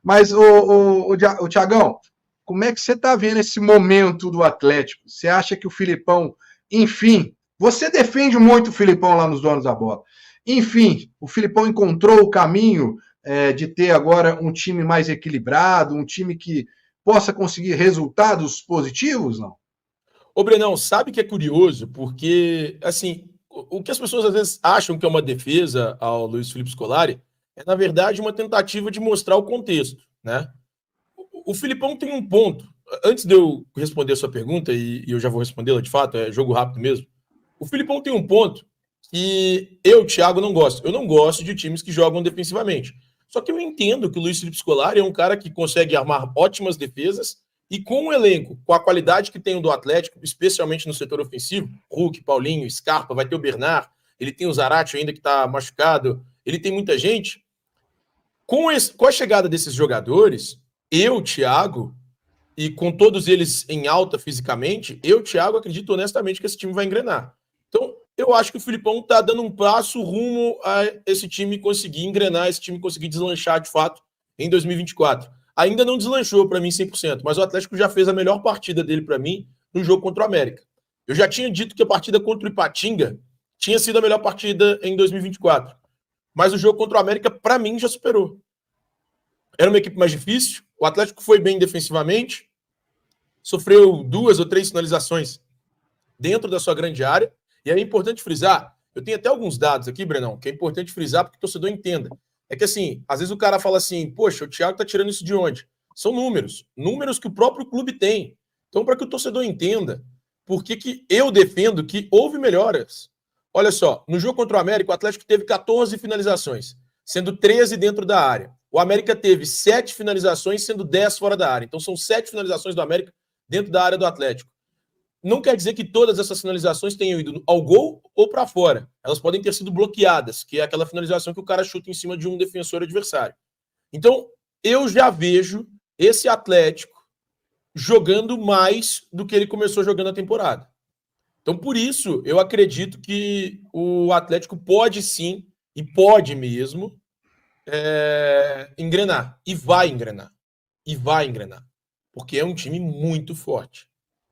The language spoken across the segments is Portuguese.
Mas, o Thiagão, como é que você está vendo esse momento do Atlético? Você acha que o Filipão, enfim, você defende muito o Filipão lá nos Donos da Bola. Enfim, o Filipão encontrou o caminho de ter agora um time mais equilibrado, um time que possa conseguir resultados positivos, não? Ô, Brenão, sabe que é curioso? Porque, assim, o que as pessoas às vezes acham que é uma defesa ao Luiz Felipe Scolari é, na verdade, uma tentativa de mostrar o contexto, né? O Filipão tem um ponto. Antes de eu responder a sua pergunta, e eu já vou respondê-la de fato, é jogo rápido mesmo. O Filipão tem um ponto que eu, Thiago, não gosto. Eu não gosto de times que jogam defensivamente. Só que eu entendo que o Luiz Felipe Scolari é um cara que consegue armar ótimas defesas e com o elenco, com a qualidade que tem o do Atlético, especialmente no setor ofensivo, Hulk, Paulinho, Scarpa, vai ter o Bernard, ele tem o Zarate ainda que está machucado, ele tem muita gente. Com a chegada desses jogadores, eu, Thiago, e com todos eles em alta fisicamente, eu, Thiago, acredito honestamente que esse time vai engrenar. Então, eu acho que o Filipão está dando um passo rumo a esse time conseguir engrenar, esse time conseguir deslanchar de fato em 2024. Ainda não deslanchou para mim 100%, mas o Atlético já fez a melhor partida dele para mim no jogo contra o América. Eu já tinha dito que a partida contra o Ipatinga tinha sido a melhor partida em 2024, mas o jogo contra o América, para mim, já superou. Era uma equipe mais difícil, o Atlético foi bem defensivamente, sofreu 2 ou 3 finalizações dentro da sua grande área, e é importante frisar, eu tenho até alguns dados aqui, Brenão, que é importante frisar para que o torcedor entenda. É que assim, às vezes o cara fala assim, poxa, o Thiago tá tirando isso de onde? São números que o próprio clube tem. Então, para que o torcedor entenda por que eu defendo que houve melhoras. Olha só, no jogo contra o América, o Atlético teve 14 finalizações, sendo 13 dentro da área. O América teve 7 finalizações, sendo 10 fora da área. Então, são 7 finalizações do América dentro da área do Atlético. Não quer dizer que todas essas finalizações tenham ido ao gol ou para fora. Elas podem ter sido bloqueadas, que é aquela finalização que o cara chuta em cima de um defensor adversário. Então, eu já vejo esse Atlético jogando mais do que ele começou jogando a temporada. Então, por isso, eu acredito que o Atlético pode sim, e pode mesmo, engrenar. E vai engrenar. E vai engrenar. Porque é um time muito forte.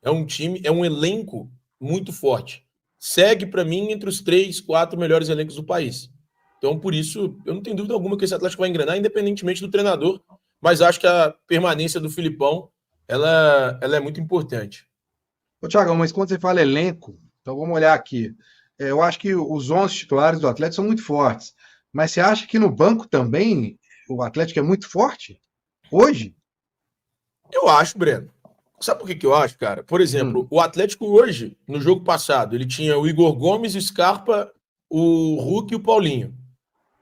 É um elenco muito forte. Segue, para mim, entre os 3, 4 melhores elencos do país. Então, por isso, eu não tenho dúvida alguma que esse Atlético vai engrenar, independentemente do treinador, mas acho que a permanência do Filipão, ela é muito importante. Ô, Thiago, mas quando você fala elenco, então vamos olhar aqui. Eu acho que os 11 titulares do Atlético são muito fortes. Mas você acha que no banco também o Atlético é muito forte? Hoje? Eu acho, Breno. Sabe por que eu acho, cara? Por exemplo, o Atlético hoje, no jogo passado, ele tinha o Igor Gomes, o Scarpa, o Hulk e o Paulinho.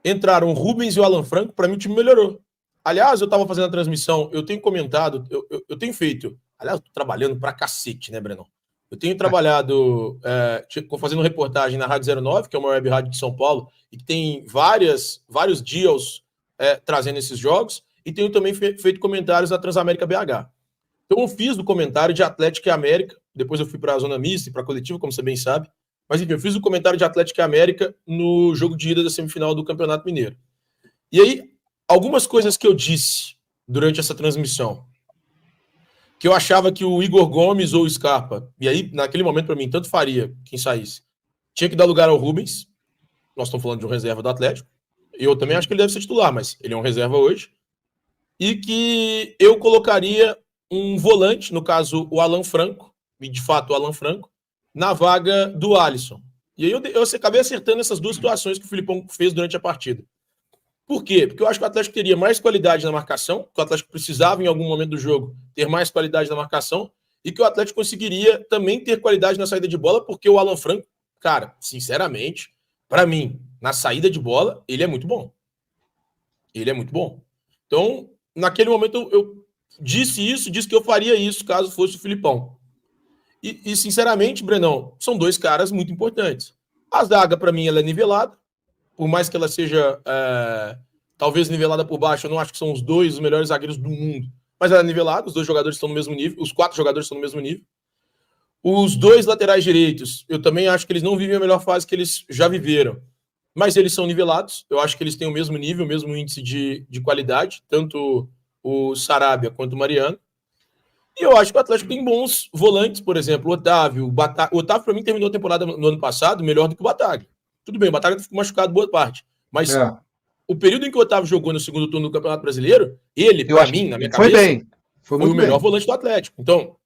Entraram o Rubens e o Alan Franco, para mim o time melhorou. Aliás, eu estava fazendo a transmissão, eu tenho comentado, eu tenho feito. Aliás, eu tô trabalhando pra cacete, né, Breno? Eu tenho trabalhado fazendo reportagem na Rádio 09, que é uma web rádio de São Paulo, e que tem vários deals trazendo esses jogos, e tenho também feito comentários da Transamérica BH. Então eu fiz o comentário de Atlético e América, depois eu fui para a zona mista e para a coletiva, como você bem sabe, mas enfim, eu fiz o comentário de Atlético e América no jogo de ida da semifinal do Campeonato Mineiro. E aí, algumas coisas que eu disse durante essa transmissão, que eu achava que o Igor Gomes ou o Scarpa, e aí, naquele momento, para mim, tanto faria quem saísse, tinha que dar lugar ao Rubens, nós estamos falando de um reserva do Atlético, eu também acho que ele deve ser titular, mas ele é um reserva hoje, e que eu colocaria um volante, no caso o Alan Franco, e de fato o Alan Franco, na vaga do Alisson. E aí eu acabei acertando essas duas situações que o Filipão fez durante a partida. Por quê? Porque eu acho que o Atlético teria mais qualidade na marcação, que o Atlético precisava em algum momento do jogo ter mais qualidade na marcação, e que o Atlético conseguiria também ter qualidade na saída de bola, porque o Alan Franco, cara, sinceramente, para mim, na saída de bola, ele é muito bom. Ele é muito bom. Então, naquele momento eu disse que eu faria isso caso fosse o Filipão. E sinceramente, Brenão, são dois caras muito importantes. A zaga, para mim, ela é nivelada, por mais que ela seja talvez nivelada por baixo, eu não acho que são os dois os melhores zagueiros do mundo, mas ela é nivelada, os dois jogadores estão no mesmo nível, os 4 jogadores estão no mesmo nível. Os 2 laterais direitos, eu também acho que eles não vivem a melhor fase que eles já viveram, mas eles são nivelados. Eu acho que eles têm o mesmo nível, o mesmo índice de qualidade, tanto o Sarabia quanto o Mariano. E eu acho que o Atlético tem bons volantes, por exemplo, o Otávio. O Otávio, para mim, terminou a temporada no ano passado melhor do que o Bataglia. Tudo bem, o Bataglia ficou machucado boa parte. Mas o período em que o Otávio jogou no segundo turno do Campeonato Brasileiro, ele, para mim, na minha cabeça, bem. Foi o melhor volante do Atlético. Então,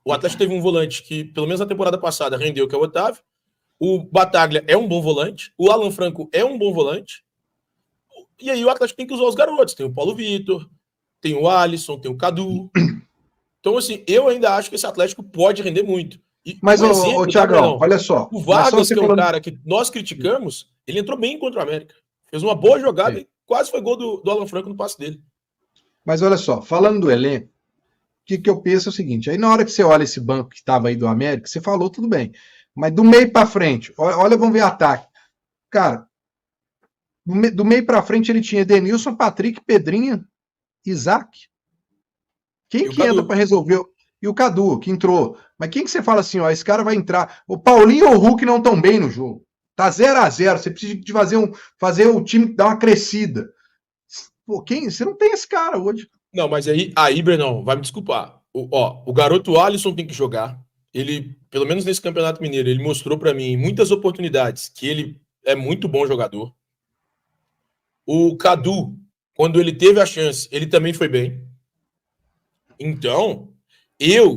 o Atlético teve um volante que, pelo menos na temporada passada, rendeu, que é o Otávio. O Bataglia é um bom volante. O Alan Franco é um bom volante. E aí o Atlético tem que usar os garotos. Tem o Paulo Vitor, tem o Alisson, tem o Cadu. Então, assim, eu ainda acho que esse Atlético pode render muito. E, mas, o Thiagão, olha só. O Vargas, que é um cara que nós criticamos, ele entrou bem contra o América. Fez uma boa jogada e quase foi gol do Alan Franco no passe dele. Mas olha só, falando do elenco, o que eu penso é o seguinte, aí na hora que você olha esse banco que estava aí do América, você falou tudo bem, mas do meio para frente, olha, vamos ver ataque. Cara, do meio para frente ele tinha Denilson, Patrick, Pedrinho, Isaac. Quem que entra para resolver? E o Cadu, que entrou. Mas quem que você fala assim, ó, esse cara vai entrar? O Paulinho ou o Hulk não estão bem no jogo. Tá 0-0, você precisa de fazer o time dar uma crescida. Pô, você não tem esse cara hoje. Não, mas aí, Brenão, vai me desculpar. O garoto Alisson tem que jogar. Ele, pelo menos nesse Campeonato Mineiro, ele mostrou para mim em muitas oportunidades que ele é muito bom jogador. O Cadu, quando ele teve a chance, ele também foi bem. Então,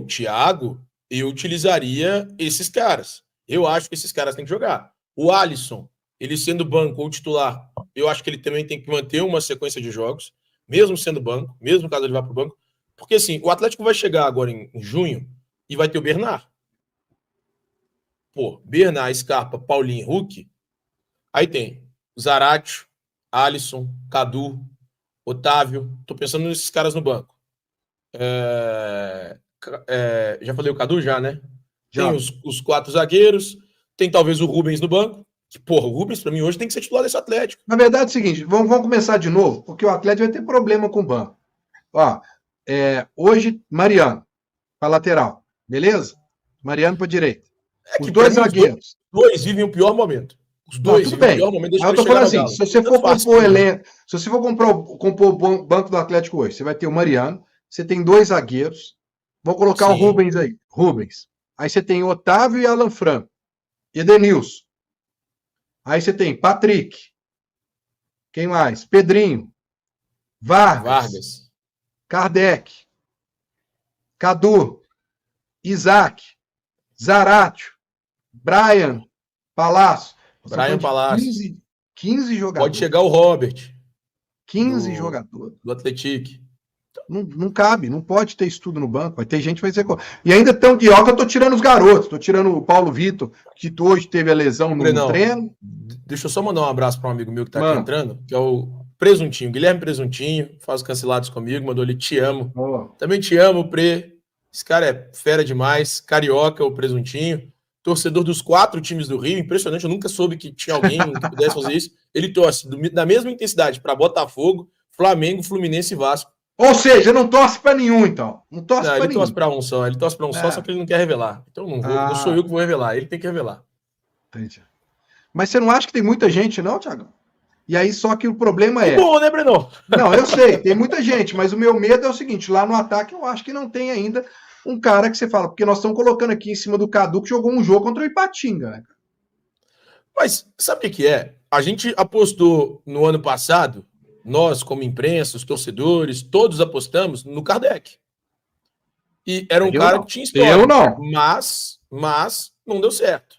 Thiago, eu utilizaria esses caras. Eu acho que esses caras têm que jogar. O Alisson, ele sendo banco ou titular, eu acho que ele também tem que manter uma sequência de jogos, mesmo sendo banco, mesmo caso ele vá para o banco. Porque, assim, o Atlético vai chegar agora em junho e vai ter o Bernard. Pô, Bernard, Scarpa, Paulinho, Hulk. Aí tem Zaratio, Alisson, Cadu, Otávio. Tô pensando nesses caras no banco. Já falei o Cadu já, né? Já. Tem os 4 zagueiros. Tem talvez o Rubens no banco. Que, porra, o Rubens, pra mim, hoje tem que ser titular desse Atlético. Na verdade é o seguinte, vamos começar de novo, porque o Atlético vai ter problema com o banco. Ó, hoje, Mariano, pra lateral, beleza? Mariano pra direita. Os dois zagueiros. Os dois vivem o pior momento. Os dois vivem o pior momento. Aí eu tô falando assim, se você for compor elenco, se você for compor o banco do Atlético hoje, você vai ter o Mariano, você tem 2 zagueiros, vou colocar o Rubens aí, Rubens. Aí você tem Otávio e Alan Franco. Edenilson. Aí você tem Patrick. Quem mais? Pedrinho. Vargas. Kardec. Cadu. Isaac. Zaratio. Brian Palácio. Brian Palácio. 15 jogadores. Pode chegar o Robert. 15 jogadores. Do Atlético. Não cabe, não pode ter estudo no banco. Vai ter gente que vai ser. E ainda tem que eu tô tirando os garotos, tô tirando o Paulo Vitor, que hoje teve a lesão no treino. Deixa eu só mandar um abraço para um amigo meu que tá aqui entrando, que é o Presuntinho, Guilherme Presuntinho, faz os cancelados comigo, mandou ali, te amo. Também te amo, Pre. Esse cara é fera demais, carioca, o Presuntinho, torcedor dos 4 times do Rio, impressionante, eu nunca soube que tinha alguém que pudesse fazer isso. Ele torce da mesma intensidade para Botafogo, Flamengo, Fluminense e Vasco. Ou seja, não torce para nenhum, então. Não torce para nenhum. Ele torce para um só. Ele torce para um só, só que ele não quer revelar. Então não sou eu que vou revelar. Ele tem que revelar. Entendi. Mas você não acha que tem muita gente, não, Thiago? E aí, só que o problema é... bom, né, Breno? Não, eu sei, tem muita gente, mas o meu medo é o seguinte, lá no ataque eu acho que não tem ainda um cara que você fala, porque nós estamos colocando aqui em cima do Cadu, que jogou um jogo contra o Ipatinga, né? Mas sabe o que é? A gente apostou no ano passado, nós como imprensa, os torcedores, todos apostamos no Kardec. E era um cara que tinha história. Eu não. Mas não deu certo.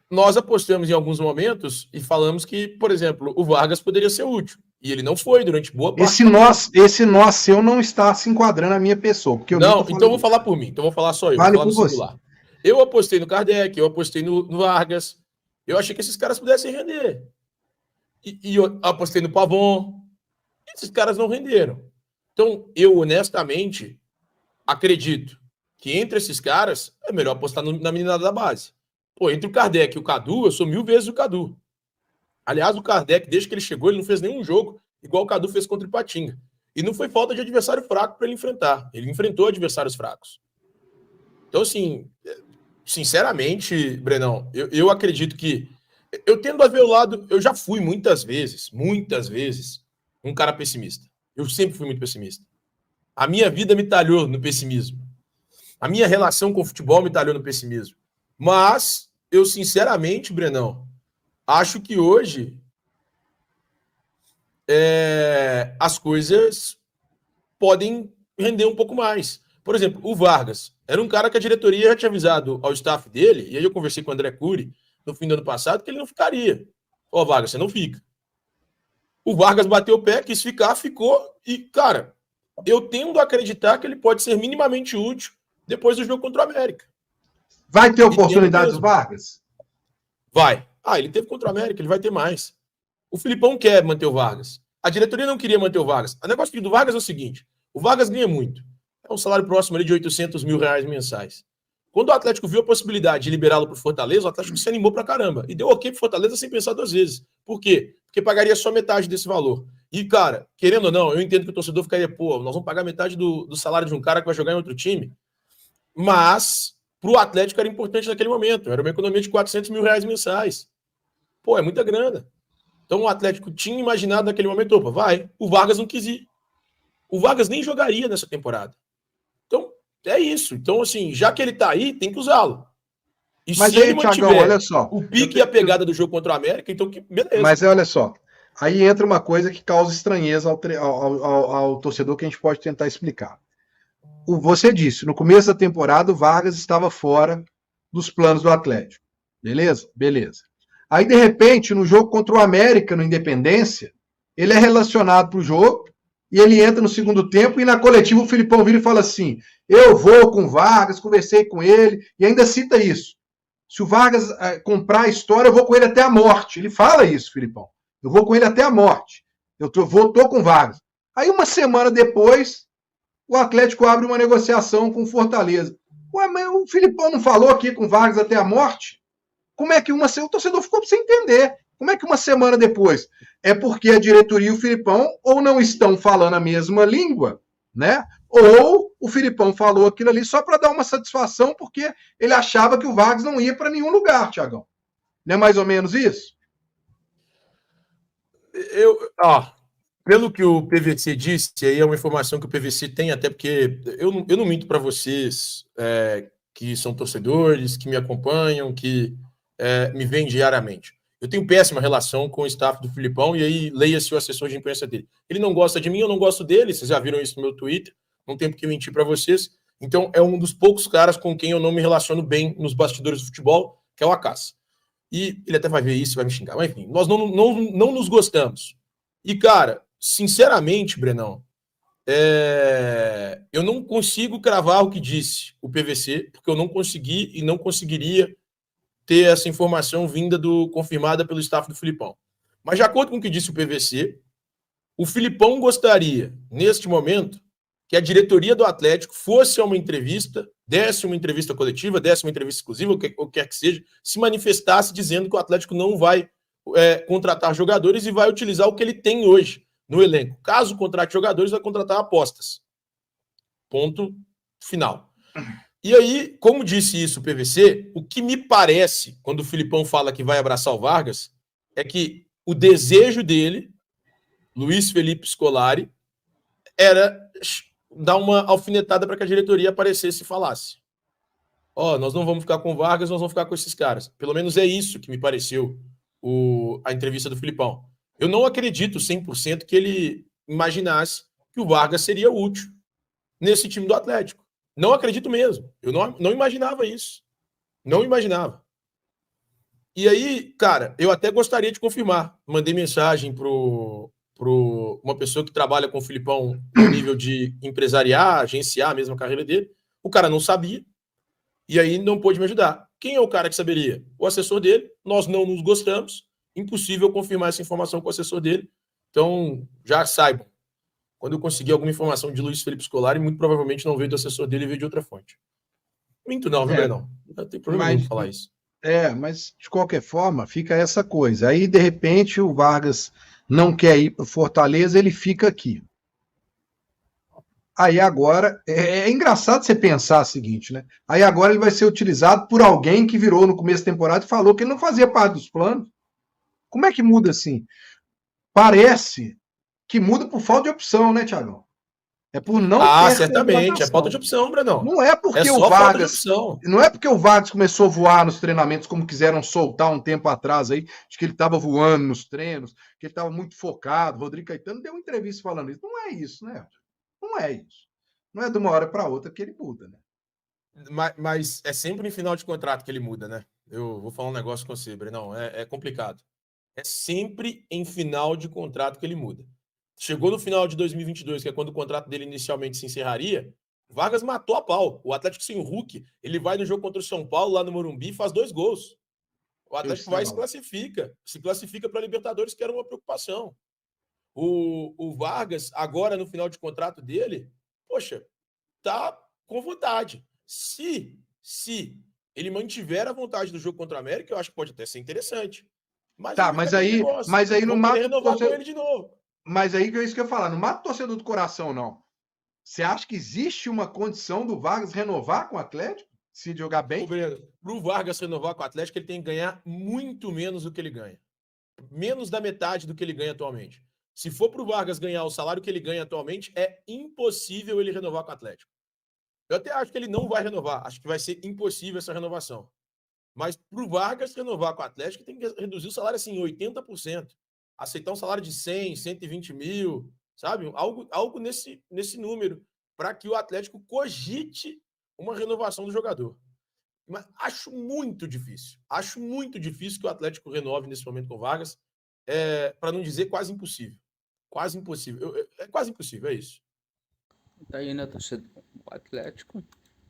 Nós apostamos em alguns momentos e falamos que, por exemplo, o Vargas poderia ser útil. E ele não foi durante boa parte. Esse nós seu não está se enquadrando na minha pessoa. Porque então eu vou falar por mim. Então eu vou falar só eu. Vale vou falar no singular. Eu apostei no Kardec, eu apostei no Vargas. Eu achei que esses caras pudessem render. E eu apostei no Pavon. Esses caras não renderam. Então, eu honestamente acredito que entre esses caras é melhor apostar na meninada da base. Pô, entre o Kardec e o Cadu, eu sou 1000 vezes o Cadu. Aliás, o Kardec, desde que ele chegou, ele não fez nenhum jogo igual o Cadu fez contra o Ipatinga. E não foi falta de adversário fraco para ele enfrentar. Ele enfrentou adversários fracos. Então, assim, sinceramente, Brenão, eu acredito que Eu tendo a ver o lado. Eu já fui muitas vezes, um cara pessimista. Eu sempre fui muito pessimista. A minha vida me talhou no pessimismo. A minha relação com o futebol me talhou no pessimismo. Mas eu, sinceramente, Brenão, acho que hoje as coisas podem render um pouco mais. Por exemplo, o Vargas era um cara que a diretoria já tinha avisado ao staff dele, e aí eu conversei com o André Cury no fim do ano passado, que ele não ficaria. Ó, Vargas, você não fica. O Vargas bateu o pé, quis ficar, ficou, e, cara, eu tendo a acreditar que ele pode ser minimamente útil depois do jogo contra o América. Vai ter oportunidade do Vargas? Vai. Ele teve contra o América, ele vai ter mais. O Filipão quer manter o Vargas. A diretoria não queria manter o Vargas. O negócio do Vargas é o seguinte: o Vargas ganha muito. É um salário próximo ali de R$800 mil mensais. Quando o Atlético viu a possibilidade de liberá-lo para o Fortaleza, o Atlético se animou para caramba. E deu ok para o Fortaleza sem pensar duas vezes. Por quê? Porque pagaria só metade desse valor. E, cara, querendo ou não, eu entendo que o torcedor ficaria, nós vamos pagar metade do salário de um cara que vai jogar em outro time. Mas, para o Atlético era importante naquele momento. Era uma economia de R$400 mil mensais. É muita grana. Então o Atlético tinha imaginado naquele momento, vai. O Vargas não quis ir. O Vargas nem jogaria nessa temporada. Então, é isso. Então, assim, já que ele tá aí, tem que usá-lo. E mas se aí, ele mantiver Thiagão, olha só, o pique e a pegada do jogo contra o América, então beleza. Mas olha só, aí entra uma coisa que causa estranheza ao torcedor que a gente pode tentar explicar. Você disse, no começo da temporada o Vargas estava fora dos planos do Atlético. Beleza? Beleza. Aí, de repente, no jogo contra o América, no Independência, ele é relacionado para o jogo e ele entra no segundo tempo e na coletiva o Filipão vira e fala assim: eu vou com o Vargas, conversei com ele, e ainda cita isso. Se o Vargas comprar a história, eu vou com ele até a morte. Ele fala isso, Filipão. Eu vou com ele até a morte. Eu tô com o Vargas. Aí, uma semana depois, o Atlético abre uma negociação com o Fortaleza. Ué, mas o Filipão não falou aqui com o Vargas até a morte? Como é que o torcedor ficou sem entender? Como é que uma semana depois? É porque a diretoria e o Filipão ou não estão falando a mesma língua, né? Ou o Filipão falou aquilo ali só para dar uma satisfação, porque ele achava que o Vargas não ia para nenhum lugar, Thiagão. Não é mais ou menos isso? Pelo que o PVC disse, aí é uma informação que o PVC tem, até porque eu não minto para vocês que são torcedores, que me acompanham, que me veem diariamente. Eu tenho péssima relação com o staff do Filipão, e aí leia-se o assessor de imprensa dele. Ele não gosta de mim, eu não gosto dele, vocês já viram isso no meu Twitter, não tem por que mentir para vocês. Então, é um dos poucos caras com quem eu não me relaciono bem nos bastidores do futebol, que é o Acácio. E ele até vai ver isso, vai me xingar. Mas, enfim, nós não nos gostamos. E, cara, sinceramente, Brenão, eu não consigo cravar o que disse o PVC, porque eu não consegui e não conseguiria ter essa informação confirmada pelo staff do Filipão. Mas, de acordo com o que disse o PVC, o Filipão gostaria, neste momento, que a diretoria do Atlético fosse a uma entrevista, desse uma entrevista coletiva, desse uma entrevista exclusiva, o que quer que seja, se manifestasse dizendo que o Atlético não vai contratar jogadores e vai utilizar o que ele tem hoje no elenco. Caso contrate jogadores, vai contratar apostas. Ponto final. E aí, como disse isso o PVC, o que me parece, quando o Filipão fala que vai abraçar o Vargas, é que o desejo dele, Luiz Felipe Scolari, era dar uma alfinetada para que a diretoria aparecesse e falasse: nós não vamos ficar com o Vargas, nós vamos ficar com esses caras. Pelo menos é isso que me pareceu a entrevista do Filipão. Eu não acredito 100% que ele imaginasse que o Vargas seria útil nesse time do Atlético. Não acredito mesmo. Eu não imaginava isso. Não imaginava. E aí, cara, eu até gostaria de confirmar. Mandei mensagem para uma pessoa que trabalha com o Filipão no nível de empresariar, agenciar a mesma carreira dele. O cara não sabia. E aí não pôde me ajudar. Quem é o cara que saberia? O assessor dele. Nós não nos gostamos. Impossível confirmar essa informação com o assessor dele. Então, já saibam. Quando eu conseguir alguma informação de Luiz Felipe Scolari, muito provavelmente não veio do assessor dele, veio de outra fonte. Minto não, viu, não? Não tem problema nenhum falar isso. Mas de qualquer forma, fica essa coisa. Aí, de repente, o Vargas não quer ir para Fortaleza, ele fica aqui. Aí agora, é engraçado você pensar o seguinte, né? Aí agora ele vai ser utilizado por alguém que virou no começo da temporada e falou que ele não fazia parte dos planos. Como é que muda assim? Parece que muda por falta de opção, né, Thiagão? É por não Ah, ter certamente. É falta contratação. de opção, Brenão. Não é É porque o só falta de Vargas, opção. não é porque o Vargas começou a voar nos treinamentos como quiseram soltar um tempo atrás aí, de que ele estava voando nos treinos, que ele estava muito focado. Rodrigo Caetano deu uma entrevista falando isso. Não é isso, né? Não é isso. Não é de uma hora para outra que ele muda, né? Mas é sempre em final de contrato que ele muda, né? Eu vou falar um negócio com você, Brenão. É complicado. É sempre em final de contrato que ele muda. Chegou no final de 2022, que é quando o contrato dele inicialmente se encerraria, Vargas matou a pau. O Atlético sem o Hulk, ele vai no jogo contra o São Paulo, lá no Morumbi, e faz 2 gols. O Eu Atlético vai e estava lá. se classifica para a Libertadores, que era uma preocupação. O Vargas, agora no final de contrato dele, poxa, tá com vontade. Se ele mantiver a vontade do jogo contra a América, eu acho que pode até ser interessante. Mas Tá, aí fica aquele negócio. mas aí não Vão querer mata o renovar com torcedor. ele de novo. Mas aí que é isso que eu ia falar, não mata o torcedor do coração, não. Você acha que existe uma condição do Vargas renovar com o Atlético? Se jogar Ô, bem? Breno, pro Vargas renovar com o Atlético, ele tem que ganhar muito menos do que ele ganha. Menos da metade do que ele ganha atualmente. Se for pro Vargas ganhar o salário que ele ganha atualmente, é impossível ele renovar com o Atlético. Eu até acho que ele não vai renovar. Acho que vai ser impossível essa renovação. Mas pro Vargas renovar com o Atlético, tem que reduzir o salário assim, 80%. Aceitar um salário de 100, 120 mil, sabe? Algo nesse número, para que o Atlético cogite uma renovação do jogador. Mas acho muito difícil. Acho muito difícil que o Atlético renove nesse momento com o Vargas. Para não dizer quase impossível. Quase impossível. É quase impossível, é isso. Tá aí, né, torcedor? O Atlético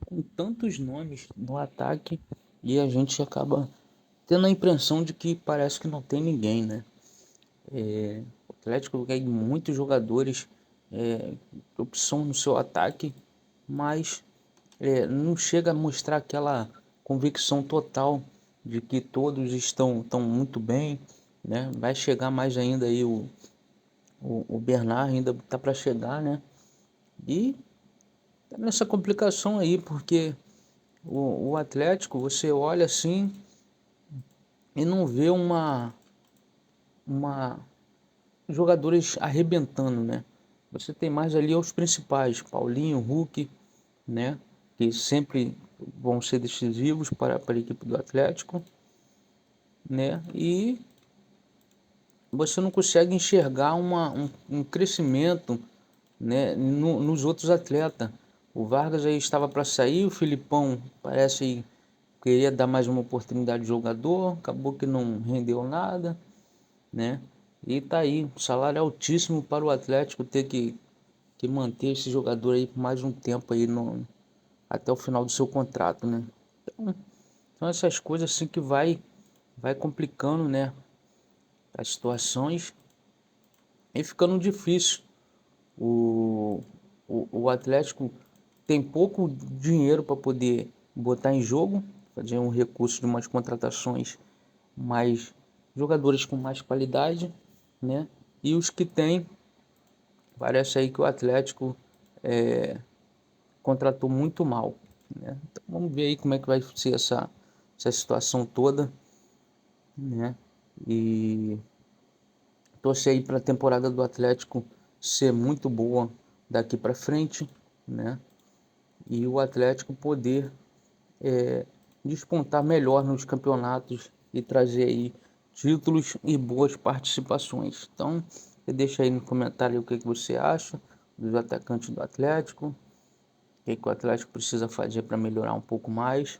com tantos nomes no ataque e a gente acaba tendo a impressão de que parece que não tem ninguém, né? O Atlético tem muitos jogadores, opção no seu ataque, mas não chega a mostrar aquela convicção total de que todos estão muito bem, né? Vai chegar mais ainda aí o Bernard ainda tá para chegar, né? E tá nessa complicação aí, porque o Atlético, você olha assim e não vê uma jogadores arrebentando, né? Você tem mais ali os principais, Paulinho, Hulk, né? Que sempre vão ser decisivos para a equipe do Atlético, né? E você não consegue enxergar um crescimento, né, nos outros atletas. O Vargas aí estava para sair, o Filipão parece queria dar mais uma oportunidade de jogador, acabou que não rendeu nada, né? E tá aí, o salário é altíssimo para o Atlético ter que manter esse jogador aí por mais um tempo aí até o final do seu contrato, né? Então, são essas coisas assim que vai complicando, né, as situações e ficando difícil. O, o Atlético tem pouco dinheiro para poder botar em jogo, fazer um recurso de umas contratações mais jogadores com mais qualidade, né? E os que tem, parece aí que o Atlético contratou muito mal, né? Então vamos ver aí como é que vai ser essa situação toda, né? E torcer aí para a temporada do Atlético ser muito boa daqui para frente, né? E o Atlético poder despontar melhor nos campeonatos e trazer aí títulos e boas participações. Então, deixa aí no comentário o que você acha dos atacantes do Atlético, o que o Atlético precisa fazer para melhorar um pouco mais.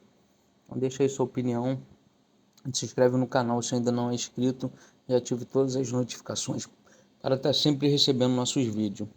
Então, deixa aí sua opinião, se inscreve no canal se ainda não é inscrito e ative todas as notificações para estar sempre recebendo nossos vídeos.